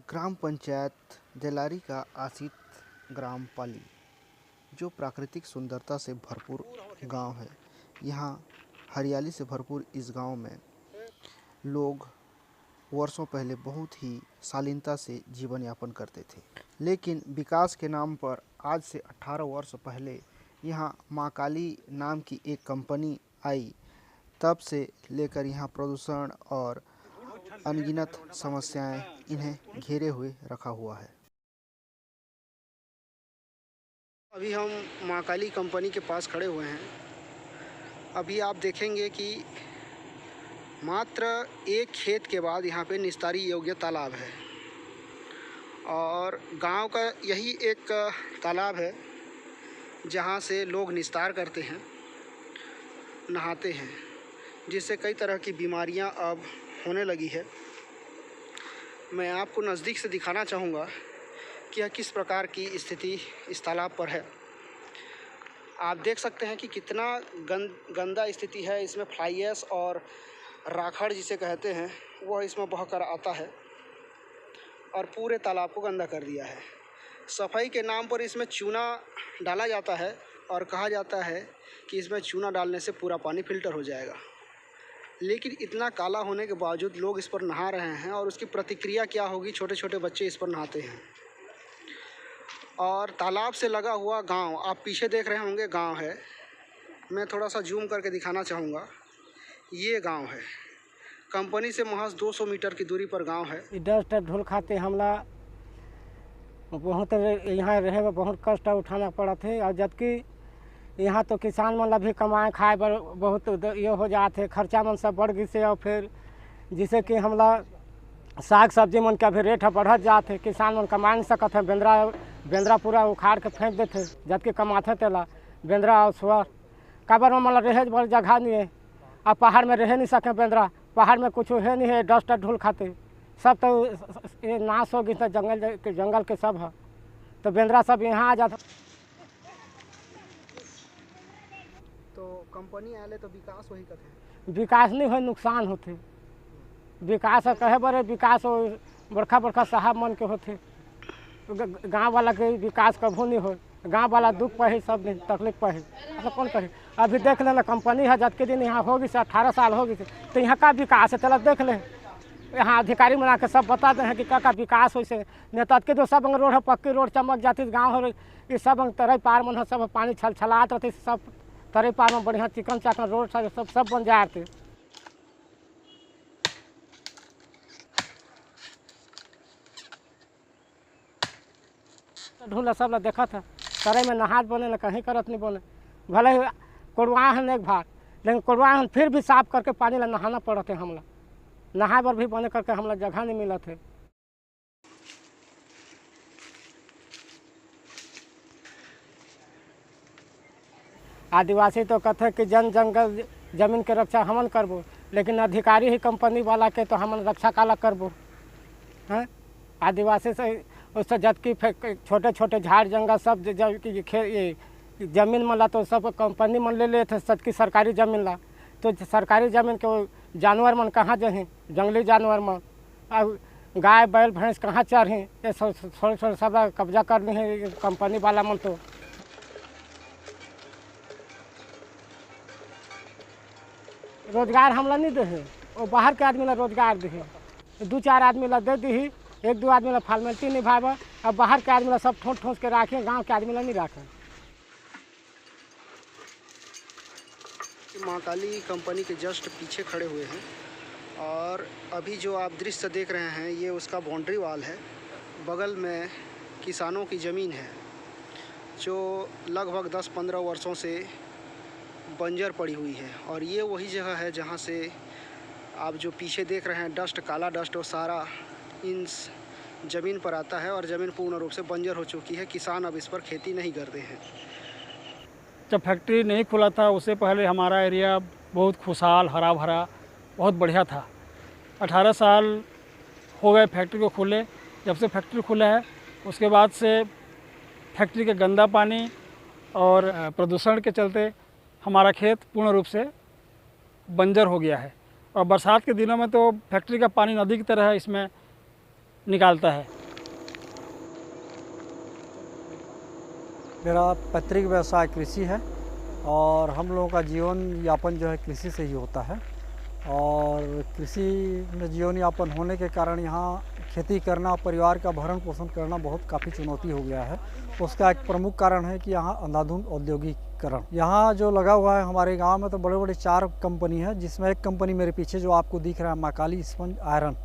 ग्राम पंचायत देलारी का आसित ग्राम पाली जो प्राकृतिक सुंदरता से भरपूर गांव है। यहाँ हरियाली से भरपूर इस गांव में लोग वर्षों पहले बहुत ही शालीनता से जीवन यापन करते थे, लेकिन विकास के नाम पर आज से 18 वर्ष पहले यहाँ माँ काली नाम की एक कंपनी आई। तब से लेकर यहाँ प्रदूषण और अनगिनत समस्याएं इन्हें घेरे हुए रखा हुआ है। अभी हम माँ काली कंपनी के पास खड़े हुए हैं। अभी आप देखेंगे कि मात्र एक खेत के बाद यहाँ पे निस्तारी योग्य तालाब है और गांव का यही एक तालाब है जहाँ से लोग निस्तार करते हैं, नहाते हैं, जिससे कई तरह की बीमारियां अब होने लगी है। मैं आपको नज़दीक से दिखाना चाहूँगा कि यह किस प्रकार की स्थिति इस तालाब पर है। आप देख सकते हैं कि कितना गंदा स्थिति है। इसमें फ्लाई ऐश और राखड़ जिसे कहते हैं वह इसमें बहकर आता है और पूरे तालाब को गंदा कर दिया है। सफाई के नाम पर इसमें चूना डाला जाता है और कहा जाता है कि इसमें चूना डालने से पूरा पानी फिल्टर हो जाएगा, लेकिन इतना काला होने के बावजूद लोग इस पर नहा रहे हैं और उसकी प्रतिक्रिया क्या होगी। छोटे छोटे बच्चे इस पर नहाते हैं। और तालाब से लगा हुआ गांव आप पीछे देख रहे होंगे, गांव है। मैं थोड़ा सा जूम करके दिखाना चाहूँगा। ये गांव है, कंपनी से महज 200 मीटर की दूरी पर गांव है। डस्ट ढोल खाते हमला बहुत यहाँ रहे में बहुत कष्ट उठाना पड़ा थे। और जबकि यहाँ तो किसान मन भी कमाए खाए बर बहुत ये हो जाते, खर्चा मन सब बढ़ गई से। और फिर जिसे कि हमला साग सब्जी मन का भी रेट बढ़त जाते, किसान मन कमा नहीं सकत है। बेंद्रा पूरा उखाड़ के फेंक देते, जबकि कमाते तेला बेंद्रा और सुअर काबर में मतलब रहे बड़ जगह नहीं है। अब पहाड़ में रह नहीं सके बेंद्रा, पहाड़ में कुछ है नहीं है, डस्ट ढोल खाते सब तो ये नाश हो गई। तो जंगल के सब है, तो बेंद्रा सब यहाँ आ जाता। तो कंपनी आले तो विकास वही करते, विकास नहीं हो, नुकसान होते। विकास कहे बड़े विकास बड़का बड़का साहब मन के होते, गांव वाला के विकास कभू नहीं हो। गांव वाला दुख पे सब दिन तकलीफ पे है, ऐसा कौन करे। अभी देख लेना कंपनी है जब के दिन यहाँ होगी से 18 साल होगी से, तो यहाँ का विकास है चलो देख ले। यहाँ अधिकारी बना के सब बताते हैं कि क्या विकास हो से। नेता के तो सब रोड है, पक्की रोड चमक जाती गाँव हो। ये सब तरह पार मन सब पानी छलछलात रहते, सब तरह पार में बढ़िया चिकन चाकन रोड सब बन जाते। ढूंढ सब देखा था, तरह में नहात बने न कहीं करत नहीं बने। भले कोड़वाहन एक भाग, लेकिन कोड़वाहन फिर भी साफ करके पानी ला नहाना पड़ा थे। हमला नहाए पर भी बने करके हमला जगह नहीं मिला थे। आदिवासी तो कहते कि जंगल जमीन के रक्षा हमन करबो, लेकिन अधिकारी ही कंपनी वाला के तो हमन रक्षा काला करबो हैं। आदिवासी से उससे जबकि छोटे छोटे झाड़ जंगल सब ये जमीन मन ला तो सब कंपनी मन ले थे सबकी सरकारी जमीन ला। तो सरकारी जमीन के जानवर मन कहाँ जहीं, जंगली जानवर मन और गाय बैल भैंस कहाँ चढ़ें, ये थोड़े थोड़े सब कब्जा कर ली है कंपनी वाला मन। तो रोजगार हमला नहीं दे, वो बाहर के आदमी ला रोजगार दे, 2-4 आदमी ला दे दी, 1-2 आदमी ला फॉर्मेलिटी निभावे। अब बाहर के आदमी ला सब ठोस के रखे, गांव के आदमी ला नहीं रखे। माँ काली कंपनी के जस्ट पीछे खड़े हुए हैं और अभी जो आप दृश्य देख रहे हैं ये उसका बाउंड्री वाल है। बगल में किसानों की ज़मीन है जो लगभग 10-15 वर्षों से बंजर पड़ी हुई है। और ये वही जगह है जहाँ से आप जो पीछे देख रहे हैं डस्ट, काला डस्ट, वो सारा इन ज़मीन पर आता है और ज़मीन पूर्ण रूप से बंजर हो चुकी है। किसान अब इस पर खेती नहीं करते हैं। जब फैक्ट्री नहीं खुला था उससे पहले हमारा एरिया बहुत खुशहाल, हरा भरा, बहुत बढ़िया था। 18 साल हो गए फैक्ट्री को खुले। जब से फैक्ट्री खुला है उसके बाद से फैक्ट्री के गंदा पानी और प्रदूषण के चलते हमारा खेत पूर्ण रूप से बंजर हो गया है। और बरसात के दिनों में तो फैक्ट्री का पानी नदी की तरह इसमें निकालता है। मेरा पैतृक व्यवसाय कृषि है और हम लोगों का जीवन यापन जो है कृषि से ही होता है। और कृषि में जीवन यापन होने के कारण यहाँ खेती करना, परिवार का भरण पोषण करना काफ़ी चुनौती हो गया है। उसका एक प्रमुख कारण है कि यहाँ अंधाधुंध औद्योगिकीकरण यहाँ जो लगा हुआ है। हमारे गांव में तो बड़े बड़े 4 कंपनी है, जिसमें एक कंपनी मेरे पीछे जो आपको दिख रहा है महाकाली स्पंज आयरन,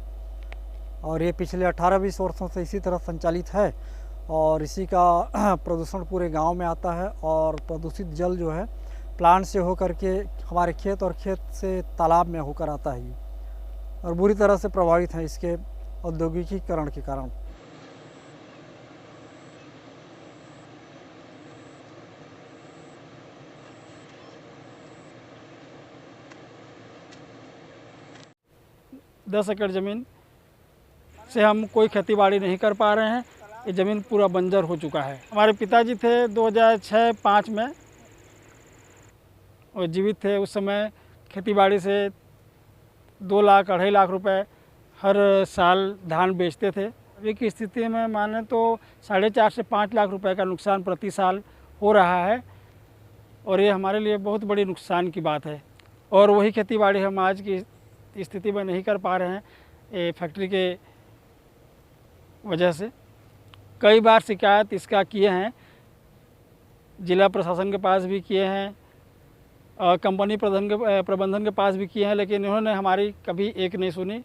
और ये पिछले 18-20 वर्षों से इसी तरह संचालित है। और इसी का प्रदूषण पूरे गांव में आता है और प्रदूषित जल जो है प्लांट से होकर के हमारे खेत और खेत से तालाब में होकर आता है और बुरी तरह से प्रभावित है इसके औद्योगिकीकरण के कारण। दस एकड़ ज़मीन से हम कोई खेती बाड़ी नहीं कर पा रहे हैं। ये ज़मीन पूरा बंजर हो चुका है। हमारे पिताजी थे 2006-05 में और जीवित थे उस समय। खेती बाड़ी से 2 लाख 2.5 लाख रुपए हर साल धान बेचते थे। अभी की स्थिति में माने तो 4.5 से 5 लाख रुपए का नुकसान प्रति साल हो रहा है और ये हमारे लिए बहुत बड़ी नुकसान की बात है। और वही खेती बाड़ी हम आज की स्थिति में नहीं कर पा रहे हैं ये फैक्ट्री के वजह से। कई बार शिकायत इसका किए हैं, जिला प्रशासन के पास भी किए हैं और कंपनी प्रबंधन के पास भी किए हैं, लेकिन इन्होंने हमारी कभी एक नहीं सुनी।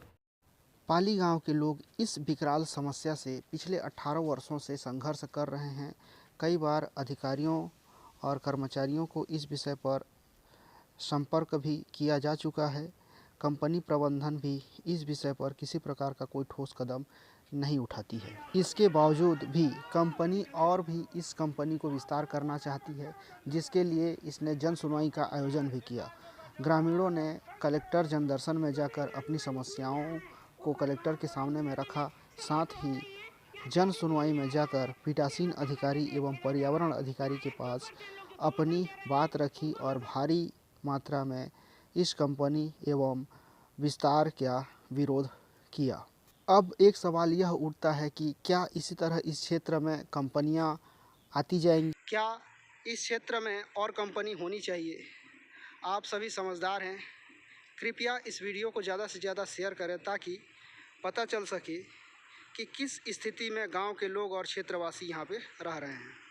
पाली गांव के लोग इस विकराल समस्या से पिछले 18 वर्षों से संघर्ष कर रहे हैं। कई बार अधिकारियों और कर्मचारियों को इस विषय पर संपर्क भी किया जा चुका है। कंपनी प्रबंधन भी इस विषय पर किसी प्रकार का कोई ठोस कदम नहीं उठाती है। इसके बावजूद भी कंपनी और भी इस कंपनी को विस्तार करना चाहती है, जिसके लिए इसने जन सुनवाई का आयोजन भी किया। ग्रामीणों ने कलेक्टर जनदर्शन में जाकर अपनी समस्याओं को कलेक्टर के सामने में रखा। साथ ही जन सुनवाई में जाकर पीठासीन अधिकारी एवं पर्यावरण अधिकारी के पास अपनी बात रखी और भारी मात्रा में इस कंपनी एवं विस्तार का विरोध किया। अब एक सवाल यह उठता है कि क्या इसी तरह इस क्षेत्र में कंपनियां आती जाएंगी? क्या इस क्षेत्र में और कंपनी होनी चाहिए? आप सभी समझदार हैं, कृपया इस वीडियो को ज़्यादा से ज़्यादा शेयर करें ताकि पता चल सके कि किस स्थिति में गांव के लोग और क्षेत्रवासी यहां पे रह रहे हैं।